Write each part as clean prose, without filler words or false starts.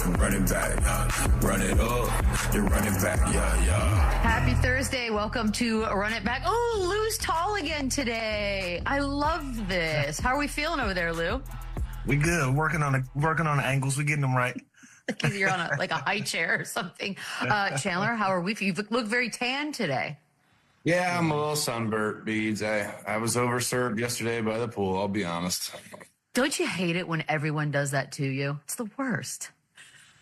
running back, run it up, you're running back, Happy Thursday. Welcome to Run It Back. Oh, Lou's tall again today. I love this. How are we feeling over there, Lou? We good. Working on the angles. We getting them right. You're on a high chair or something. Chandler, how are we? You look very tan today. Yeah, I'm a little sunburnt, Beads. I was overserved yesterday by the pool, I'll be honest. Don't you hate it when everyone does that to you? It's the worst.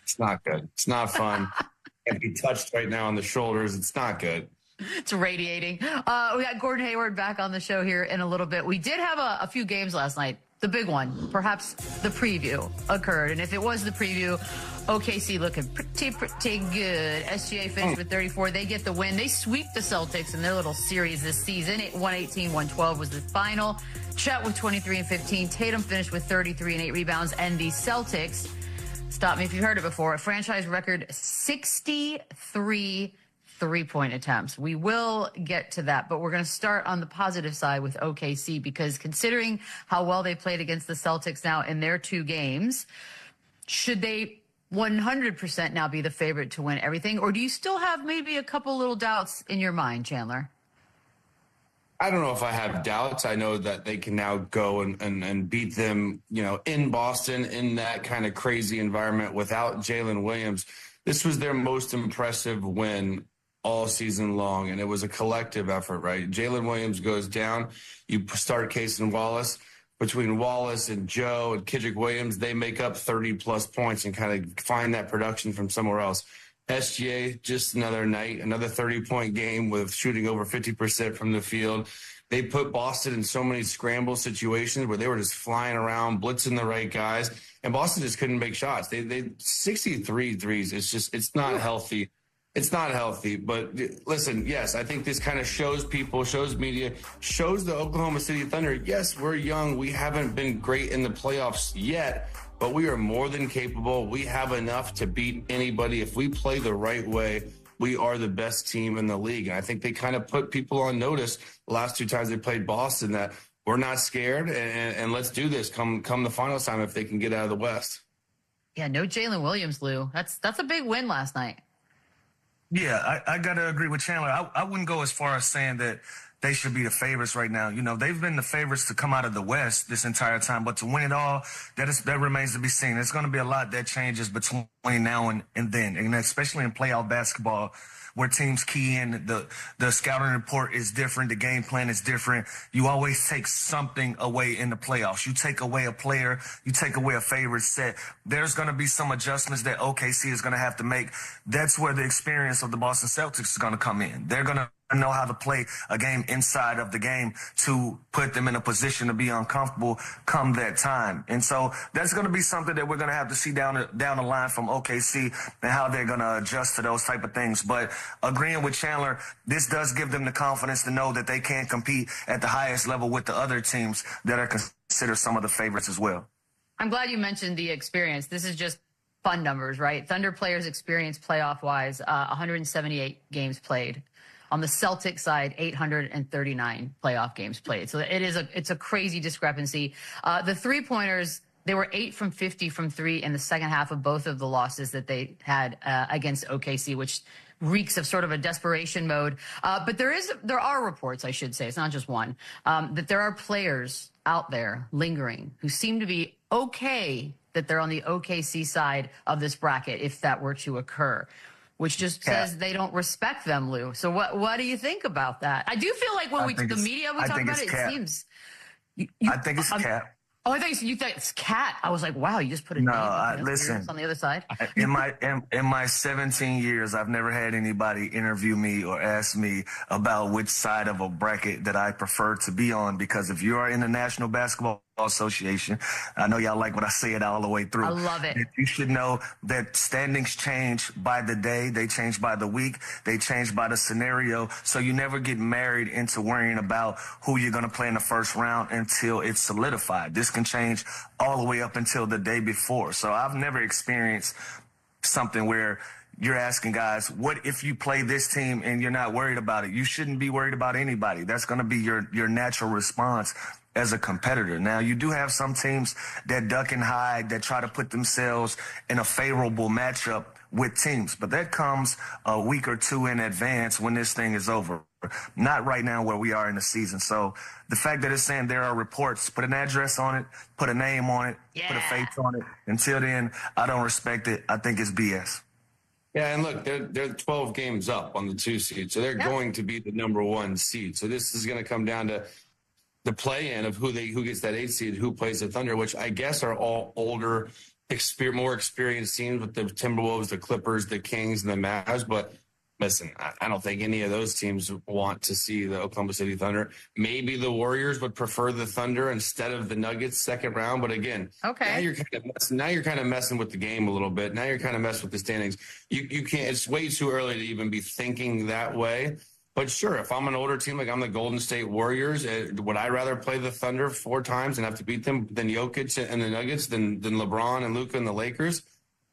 It's not good. It's not fun. Can't be touched right now on the shoulders. It's not good. It's radiating. We got Gordon Hayward back on the show here in a little bit. We did have a few games last night. The big one, perhaps the preview, occurred. And if it was the preview, OKC looking pretty good. SGA finished with 34. They get the win. They sweep the Celtics in their little series this season. 118-112 was the final. Chet with 23 and 15. Tatum finished with 33 and 8 rebounds. And the Celtics, stop me if you've heard it before, a franchise record 63 three-point attempts. We will get to that, but we're going to start on the positive side with OKC, because considering how well they played against the Celtics now in their two games, should they 100% now be the favorite to win everything, or do you still have maybe a couple little doubts in your mind, Chandler? I don't know if I have doubts. I know that they can now go and beat them, in Boston in that kind of crazy environment without Jalen Williams. This was their most impressive win all season long, and it was a collective effort, right? Jalen Williams goes down. You start Cason Wallace. Between Wallace and Joe and Kendrick Williams, they make up 30-plus points and kind of find that production from somewhere else. SGA, just another night, another 30-point game with shooting over 50% from the field. They put Boston in so many scramble situations where they were just flying around, blitzing the right guys, and Boston just couldn't make shots. They 63 threes. It's not healthy. It's not healthy, but listen, yes, I think this kind of shows people, shows media, shows the Oklahoma City Thunder, yes, we're young. We haven't been great in the playoffs yet, but we are more than capable. We have enough to beat anybody. If we play the right way, we are the best team in the league. And I think they kind of put people on notice the last two times they played Boston that we're not scared and let's do this come the finals time if they can get out of the West. Yeah, no Jalen Williams, Lou. That's a big win last night. Yeah, I got to agree with Chandler. I wouldn't go as far as saying that they should be the favorites right now. They've been the favorites to come out of the West this entire time, but to win it all, that remains to be seen. There's going to be a lot that changes between now and then, and especially in playoff basketball, where teams key in. The scouting report is different. The game plan is different. You always take something away in the playoffs. You take away a player. You take away a favorite set. There's going to be some adjustments that OKC is going to have to make. That's where the experience of the Boston Celtics is going to come in. They're going to know how to play a game inside of the game to put them in a position to be uncomfortable come that time. And so that's going to be something that we're going to have to see down the line from OKC and how they're going to adjust to those type of things. But agreeing with Chandler, this does give them the confidence to know that they can compete at the highest level with the other teams that are considered some of the favorites as well. I'm glad you mentioned the experience. This is just fun numbers, right? Thunder players' experience playoff-wise, 178 games played. On the Celtics side, 839 playoff games played. So it's a crazy discrepancy. The three-pointers, they were 8 from 50 from three in the second half of both of the losses that they had against OKC, which reeks of sort of a desperation mode. But there are reports, I should say, it's not just one, that there are players out there lingering who seem to be okay that they're on the OKC side of this bracket if that were to occur, which just says they don't respect them, Lou. So what do you think about that? I do feel like when the media we talk about it, it seems. I think it's Cap. Oh, I think you think it's Cat. I was like, wow, you just put a name listen on the other side. in my 17 years, I've never had anybody interview me or ask me about which side of a bracket that I prefer to be on, because if you are in the National Basketball Association, I know y'all like what I say it all the way through. I love it. You should know that standings change by the day, they change by the week, they change by the scenario. So you never get married into worrying about who you're going to play in the first round until it's solidified. This can change all the way up until the day before. So I've never experienced something where you're asking guys, what if you play this team and you're not worried about it? You shouldn't be worried about anybody. That's going to be your natural response as a competitor. Now, you do have some teams that duck and hide, that try to put themselves in a favorable matchup with teams, but that comes a week or two in advance when this thing is over. Not right now where we are in the season. So the fact that it's saying there are reports, put an address on it, put a name on it, put a face on it. Until then, I don't respect it. I think it's BS. Yeah, and look, they're 12 games up on the 2 seed, so they're going to be the number 1 seed. So this is going to come down to the play-in of who gets that 8 seed, who plays the Thunder, which I guess are all older, more experienced teams with the Timberwolves, the Clippers, the Kings, and the Mavs. But listen, I don't think any of those teams want to see the Oklahoma City Thunder. Maybe the Warriors would prefer the Thunder instead of the Nuggets second round. But again, now you're kind of messing with the game a little bit. Now you're kind of messing with the standings. You can't. It's way too early to even be thinking that way. But sure, if I'm an older team, like I'm the Golden State Warriors, would I rather play the Thunder 4 times and have to beat them than Jokic and the Nuggets, than LeBron and Luka and the Lakers?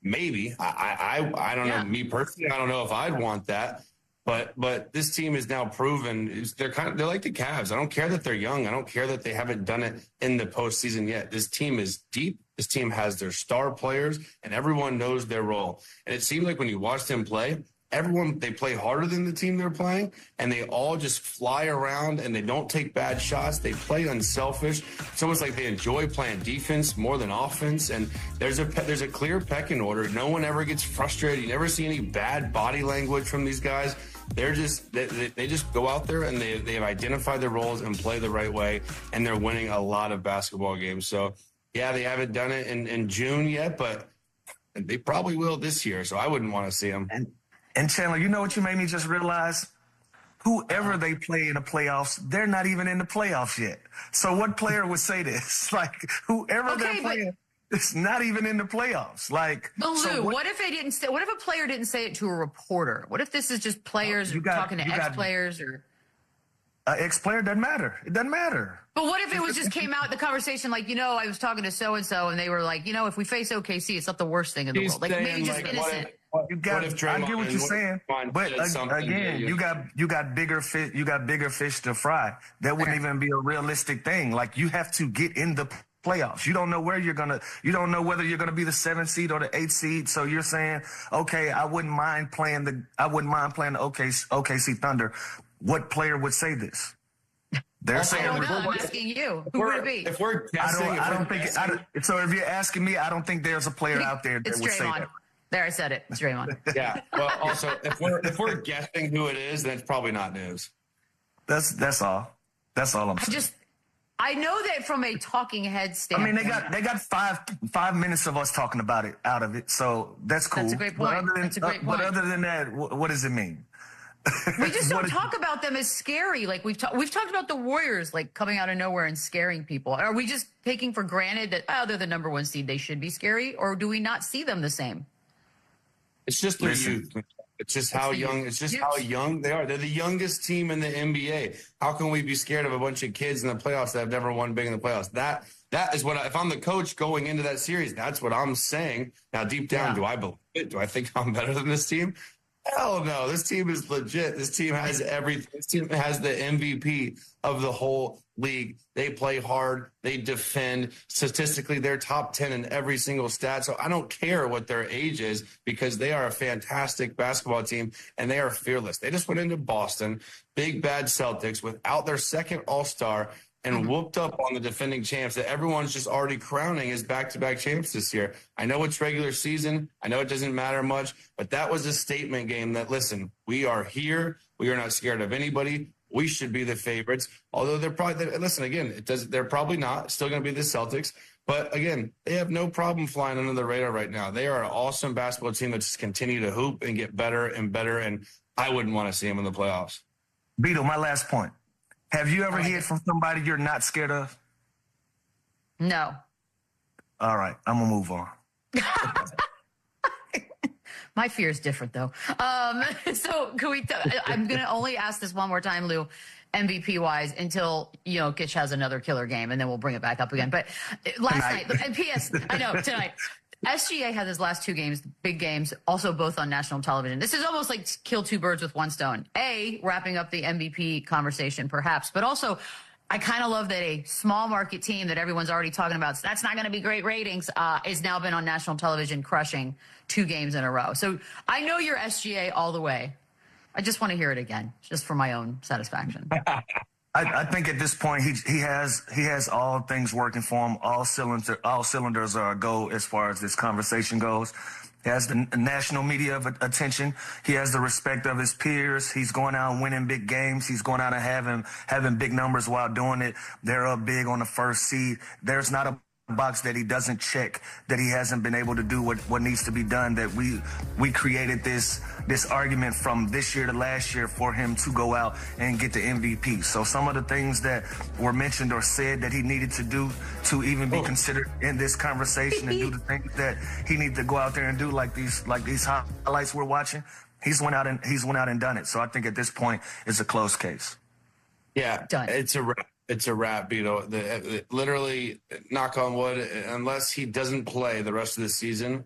Maybe. I don't know. Me personally, I don't know if I'd want that. But this team is now proven they're like the Cavs. I don't care that they're young. I don't care that they haven't done it in the postseason yet. This team is deep. This team has their star players, and everyone knows their role. And it seemed like when you watched them play, they play harder than the team they're playing, and they all just fly around, and they don't take bad shots. They play unselfish. It's almost like they enjoy playing defense more than offense, and there's a clear pecking order. No one ever gets frustrated. You never see any bad body language from these guys. They just go out there, and they have identified their roles and play the right way, and they're winning a lot of basketball games. So, yeah, they haven't done it in June yet, but they probably will this year, so I wouldn't want to see them. And Chandler, you know what you made me just realize? Whoever they play in the playoffs, they're not even in the playoffs yet. So what player would say this? Like, whoever they're playing is not even in the playoffs. Like, but Lou, what if they didn't say? What if a player didn't say it to a reporter? What if this is just players talking to ex-players or? Ex-player doesn't matter. It doesn't matter. But what if it was just came out in the conversation like, I was talking to so-and-so and they were like, if we face OKC, it's not the worst thing in the world. Like maybe just innocent. I get what you're saying, but again, you got bigger fish to fry. That wouldn't even be a realistic thing. Like, you have to get in the playoffs. You don't know where you don't know whether you're gonna be the 7th seed or the 8th seed. So you're saying, okay, I wouldn't mind playing the OKC Thunder. What player would say this? They're saying, I don't know. I'm asking you. Who would it be? If we're guessing, so if you're asking me, I don't think there's a player out there that would say that. There, I said it. It's Draymond. Yeah. Well, also, if we're guessing who it is, then it's probably not news. That's all. That's all I'm saying. I know that from a talking head standpoint. I mean, they got 5 minutes of us talking about it out of it, so that's cool. That's a great point. But other than that, what does it mean? We just don't talk about them as scary. Like we've talked about the Warriors like coming out of nowhere and scaring people. Are we just taking for granted that they're the number 1 seed, they should be scary, or do we not see them the same? It's just their youth. It's just how young. It's just how young they are. They're the youngest team in the NBA. How can we be scared of a bunch of kids in the playoffs that have never won big in the playoffs? That is what if I'm the coach going into that series, that's what I'm saying. Now, deep down, do I believe it? Do I think I'm better than this team? Hell no. This team is legit. This team has everything. This team has the MVP of the whole league. They play hard. They defend. Statistically, they're top 10 in every single stat. So I don't care what their age is because they are a fantastic basketball team and they are fearless. They just went into Boston, big bad Celtics, without their second all-star and whooped up on the defending champs that everyone's just already crowning as back-to-back champs this year. I know it's regular season. I know it doesn't matter much, but that was a statement game that, listen, we are here. We are not scared of anybody. We should be the favorites. Although they're probably, listen, again, they're probably not. Still going to be the Celtics. But again, they have no problem flying under the radar right now. They are an awesome basketball team that just continue to hoop and get better and better. And I wouldn't want to see them in the playoffs. Beto, my last point. Have you ever heard from somebody you're not scared of? No. All right, I'm going to move on. My fear is different, though. So can we I'm going to only ask this one more time, Lou, MVP-wise, until, Jokic has another killer game, and then we'll bring it back up again. But last night, and P.S., I know, tonight, SGA had his last 2 games, big games, also both on national television. This is almost like kill 2 birds with 1 stone. A, wrapping up the MVP conversation, perhaps, but also I kind of love that a small market team that everyone's already talking about, so that's not going to be great ratings, has now been on national television crushing 2 games in a row. So I know you're SGA all the way. I just want to hear it again, just for my own satisfaction. I think at this point he has all things working for him. All cylinders are a go as far as this conversation goes. He has the national media attention. He has the respect of his peers. He's going out and winning big games. He's going out and having big numbers while doing it. They're up big on the first seed. There's not a box that he doesn't check, that he hasn't been able to do what needs to be done, that we created this argument from this year to last year for him to go out and get the MVP. So some of the things that were mentioned or said that he needed to do to even be considered in this conversation and do the things that he needs to go out there and do, like these highlights we're watching, he's went out and done it. So I think at this point it's a closed case. Yeah, done. It's a wrap, literally, knock on wood, unless he doesn't play the rest of the season,